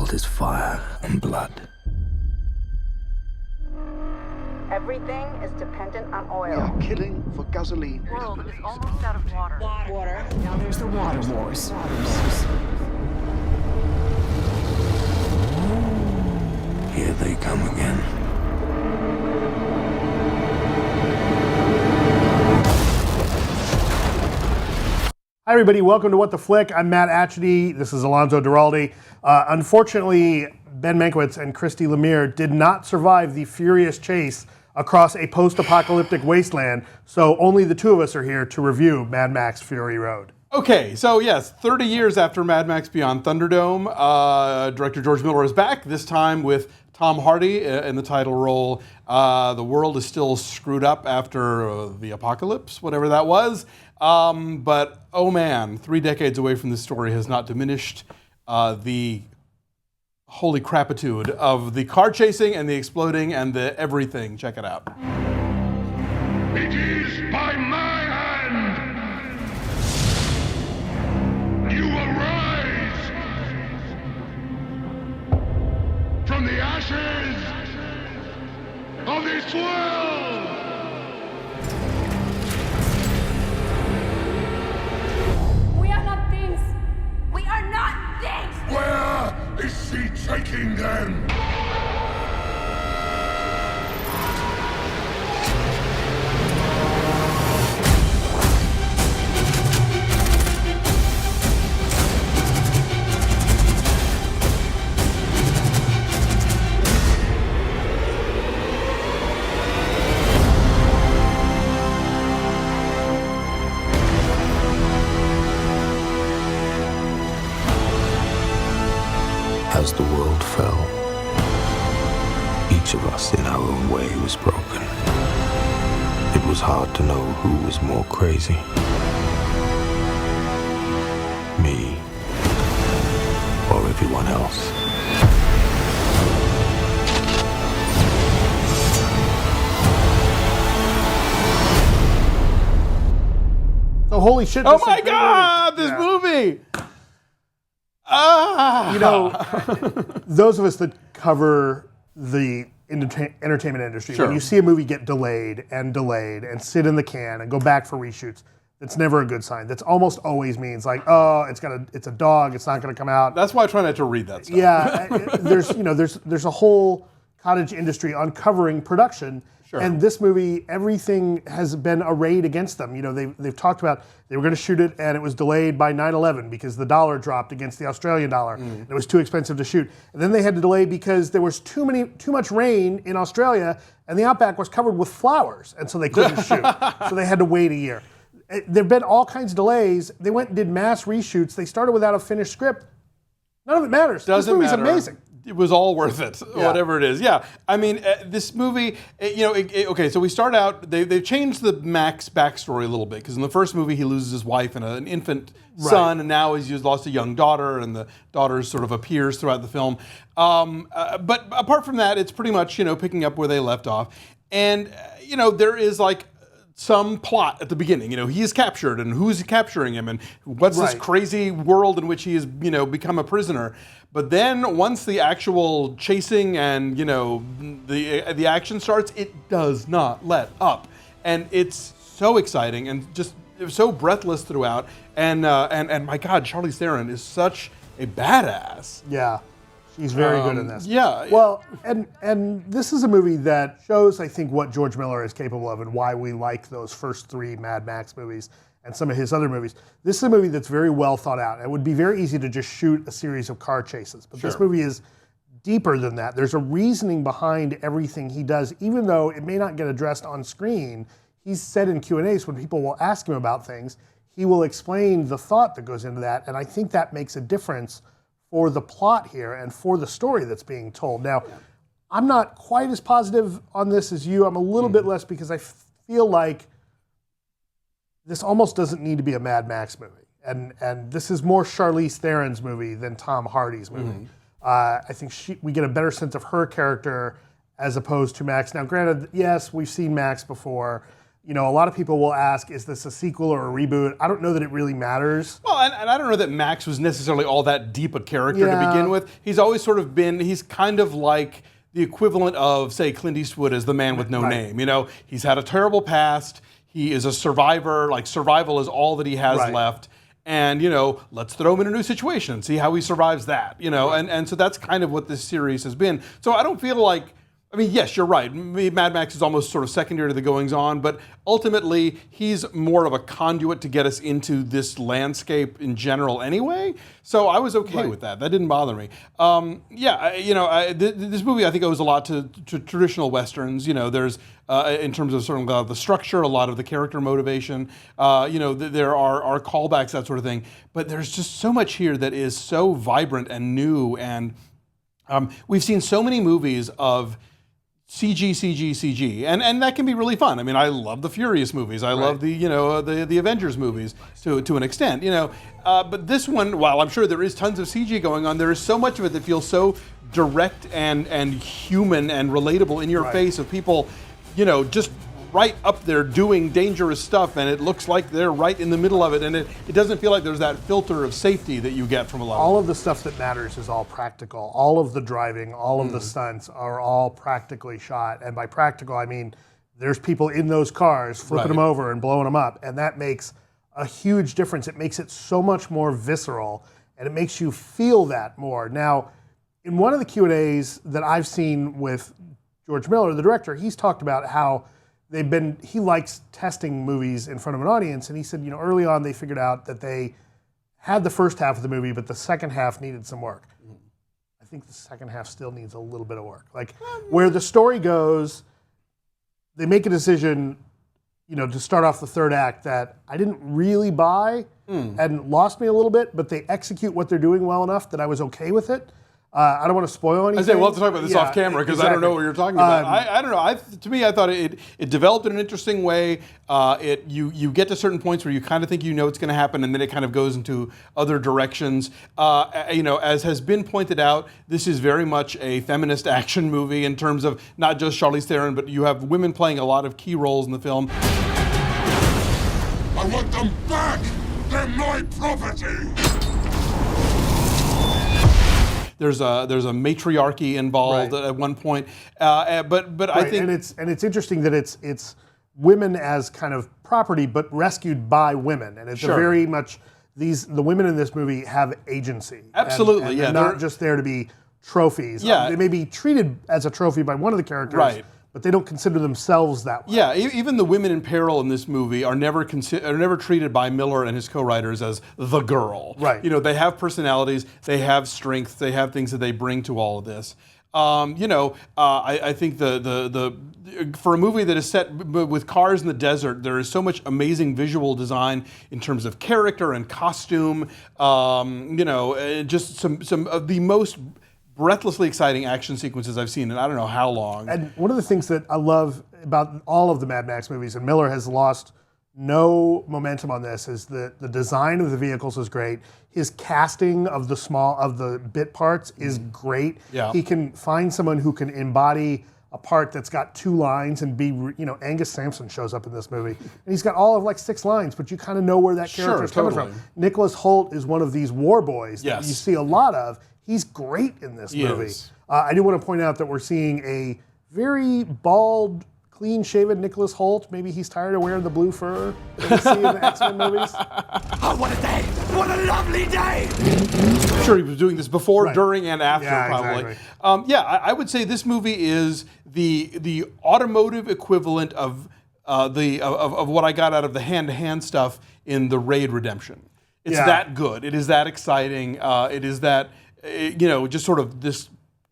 world is fire and blood. Everything is dependent on oil. We are killing for gasoline. The world is almost out of water. Water. Now there's the water wars. Here they come again. Hi everybody, welcome to What the Flick. I'm Matt Atchity. This is Alonso Duralde. Unfortunately, Ben Mankiewicz and Christy Lemire did not survive the furious chase across a post-apocalyptic wasteland, so only the two of us are here to review Mad Max Fury Road. Okay, so yes, 30 years after Mad Max Beyond Thunderdome, director George Miller is back, this time with Tom Hardy in the title role. The world is still screwed up after the apocalypse, whatever that was. But, oh man, 3 decades away from this story has not diminished the holy crapitude of the car chasing and the exploding and the everything. Check it out. It is by my hand you arise from the ashes of this world. We are not things. We are not things. Where is she taking them? As the world fell, each of us in our own way was broken. It was hard to know who was more crazy. Me or everyone else. So holy shit. Oh my God, this movie! You know, those of us that cover the entertainment industry, Sure. when you see a movie get delayed and sit in the can and go back for reshoots, that's never a good sign. That's almost always means like, oh, it's a dog, it's not gonna come out. That's why I try not to read that stuff. Yeah, there's a whole cottage industry on covering production. Sure. And this movie, everything has been arrayed against them. You know, they've talked about they were going to shoot it and it was delayed by 9/11 because the dollar dropped against the Australian dollar and it was too expensive to shoot. And then they had to delay because there was too much rain in Australia and the outback was covered with flowers and so they couldn't shoot. So they had to wait a year. There've been all kinds of delays. They went and did mass reshoots. They started without a finished script. None of it matters. Doesn't this movie's matter. amazing. It was all worth it, whatever it is. Yeah, I mean, this movie, okay, so we start out, they've changed the Max backstory a little bit, because in the first movie he loses his wife and an infant son, and now he's lost a young daughter, and the daughter sort of appears throughout the film. But apart from that, it's pretty much, picking up where they left off. And, there is like some plot at the beginning. He is captured, and who's capturing him, and what's this crazy world in which he has, become a prisoner. But then once the actual chasing and the action starts, it does not let up, and it's so exciting and just so breathless throughout. And my God, Charlize Theron is such a badass. Yeah. She's very good in this. Yeah. Well, and this is a movie that shows, I think, what George Miller is capable of and why we like those first 3 Mad Max movies and some of his other movies. This is a movie that's very well thought out. It would be very easy to just shoot a series of car chases, but this movie is deeper than that. There's a reasoning behind everything he does, even though it may not get addressed on screen. He's said in Q&As when people will ask him about things, he will explain the thought that goes into that, and I think that makes a difference for the plot here and for the story that's being told. Now, I'm not quite as positive on this as you. I'm a little bit less because I feel like this almost doesn't need to be a Mad Max movie. And this is more Charlize Theron's movie than Tom Hardy's movie. I think we get a better sense of her character as opposed to Max. Now, granted, yes, we've seen Max before. You know, a lot of people will ask, is this a sequel or a reboot? I don't know that it really matters. Well, and I don't know that Max was necessarily all that deep a character to Yeah. begin with. He's always sort of been, he's kind of like the equivalent of, say, Clint Eastwood as the man with no name. You know, he's had a terrible past. He is a survivor. Like, survival is all that he has left. And, you know, let's throw him in a new situation and see how he survives that, you know. And so that's kind of what this series has been. So I don't feel like, I mean, yes, you're right. Mad Max is almost sort of secondary to the goings-on, but ultimately, he's more of a conduit to get us into this landscape in general anyway. So I was okay with that. That didn't bother me. This movie, I think, owes a lot to traditional Westerns. You know, there's, in terms of sort of the structure, a lot of the character motivation. There are callbacks, that sort of thing. But there's just so much here that is so vibrant and new. And we've seen so many movies of CG, and that can be really fun. I mean, I love the Furious movies. I love the Avengers movies to an extent. You know, but this one, while I'm sure there is tons of CG going on, there is so much of it that feels so direct and human and relatable in your face of people, you know, just right up there doing dangerous stuff, and it looks like they're right in the middle of it, and it doesn't feel like there's that filter of safety that you get from a lot all of the stuff that matters is all practical. All of the driving, all of the stunts are all practically shot, and by practical I mean there's people in those cars flipping them over and blowing them up, and that makes a huge difference. It makes it so much more visceral, and it makes you feel that more. Now, in one of the Q&As that I've seen with George Miller, the director, he's talked about how he likes testing movies in front of an audience, and he said, you know, early on they figured out that they had the first half of the movie, but the second half needed some work. I think the second half still needs a little bit of work. Like, where the story goes, they make a decision, you know, to start off the third act that I didn't really buy and lost me a little bit, but they execute what they're doing well enough that I was okay with it. I don't want to spoil anything. I say we'll have to talk about this off camera because I don't know what you're talking about. I don't know. To me, I thought it developed in an interesting way. You get to certain points where you kind of think you know what's going to happen, and then it kind of goes into other directions. As has been pointed out, this is very much a feminist action movie in terms of not just Charlize Theron, but you have women playing a lot of key roles in the film. I want them back! They're my property! There's a matriarchy involved at one point, but I think and it's interesting that it's women as kind of property, but rescued by women, and it's a very much the women in this movie have agency. Absolutely, and they're not just there to be trophies. Yeah. They may be treated as a trophy by one of the characters, but they don't consider themselves that way. Yeah, even the women in peril in this movie are never treated by Miller and his co-writers as the girl. Right. You know, they have personalities, they have strengths, they have things that they bring to all of this. I think for a movie that is set with cars in the desert, there is so much amazing visual design in terms of character and costume. Just some of the most breathlessly exciting action sequences I've seen in I don't know how long. And one of the things that I love about all of the Mad Max movies, and Miller has lost no momentum on this, is that the design of the vehicles is great. His casting of the bit parts is great. Yeah. He can find someone who can embody a part that's got 2 lines and be, you know, Angus Sampson shows up in this movie. And he's got all of like 6 lines, but you kind of know where that character is coming from. Nicholas Hoult is one of these war boys that you see a lot of. He's great in this movie. I do want to point out that we're seeing a very bald, clean-shaven Nicholas Hoult. Maybe he's tired of wearing the blue fur that we see in the X-Men movies. Oh, what a day! What a lovely day! I'm sure he was doing this before, during, and after, probably. Exactly. I would say this movie is the automotive equivalent of what I got out of the hand-to-hand stuff in the Raid Redemption. It's that good. It is that exciting. It is that, just sort of this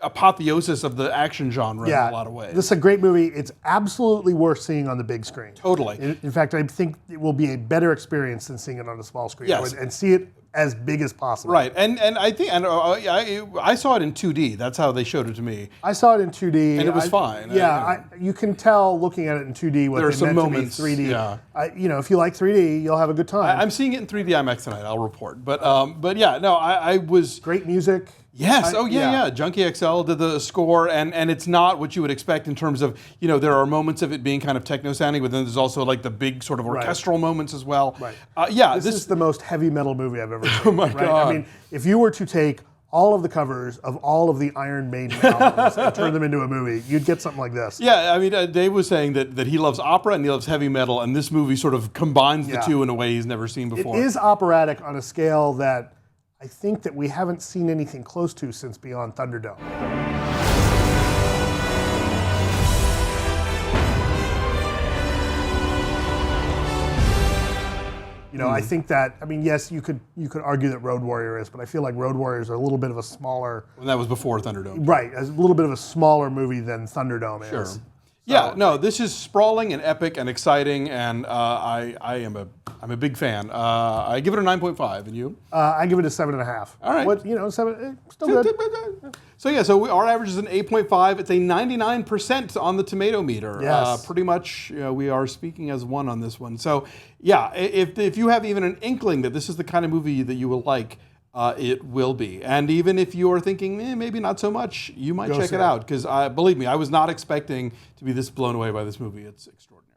apotheosis of the action genre in a lot of ways. This is a great movie. It's absolutely worth seeing on the big screen. Totally. In fact, I think it will be a better experience than seeing it on a small screen. Yes. And see it as big as possible. Right, and I think I saw it in 2D. That's how they showed it to me. I saw it in 2D. And it was fine. You can tell looking at it in 2D what they meant moments, to be 3D. Yeah. If you like 3D, you'll have a good time. I'm seeing it in 3D IMAX tonight. I'll report. But I was great music. Yes. Yeah. Junkie XL did the score, and it's not what you would expect in terms of, there are moments of it being kind of techno sounding, but then there's also like the big sort of orchestral moments as well. Right. This is the most heavy metal movie I've ever seen. Oh my God. I mean, if you were to take all of the covers of all of the Iron Maiden albums and turn them into a movie, you'd get something like this. Yeah, I mean, Dave was saying that he loves opera and he loves heavy metal, and this movie sort of combines the two in a way he's never seen before. It is operatic on a scale that I think that we haven't seen anything close to since Beyond Thunderdome. I think that, yes, you could argue that Road Warrior is, but I feel like Road Warrior is a little bit of a smaller... And that was before Thunderdome. Right, a little bit of a smaller movie than Thunderdome is. Sure. Yeah, no, this is sprawling and epic and exciting, and I'm a big fan. I give it a 9.5, and you? I give it a 7.5. All right. 7, still good. So our average is an 8.5. It's a 99% on the tomato meter. Yes. Pretty much, we are speaking as one on this one. So yeah, if you have even an inkling that this is the kind of movie that you will like, it will be. And even if you are thinking, maybe not so much, you might check it out. Because believe me, I was not expecting to be this blown away by this movie. It's extraordinary.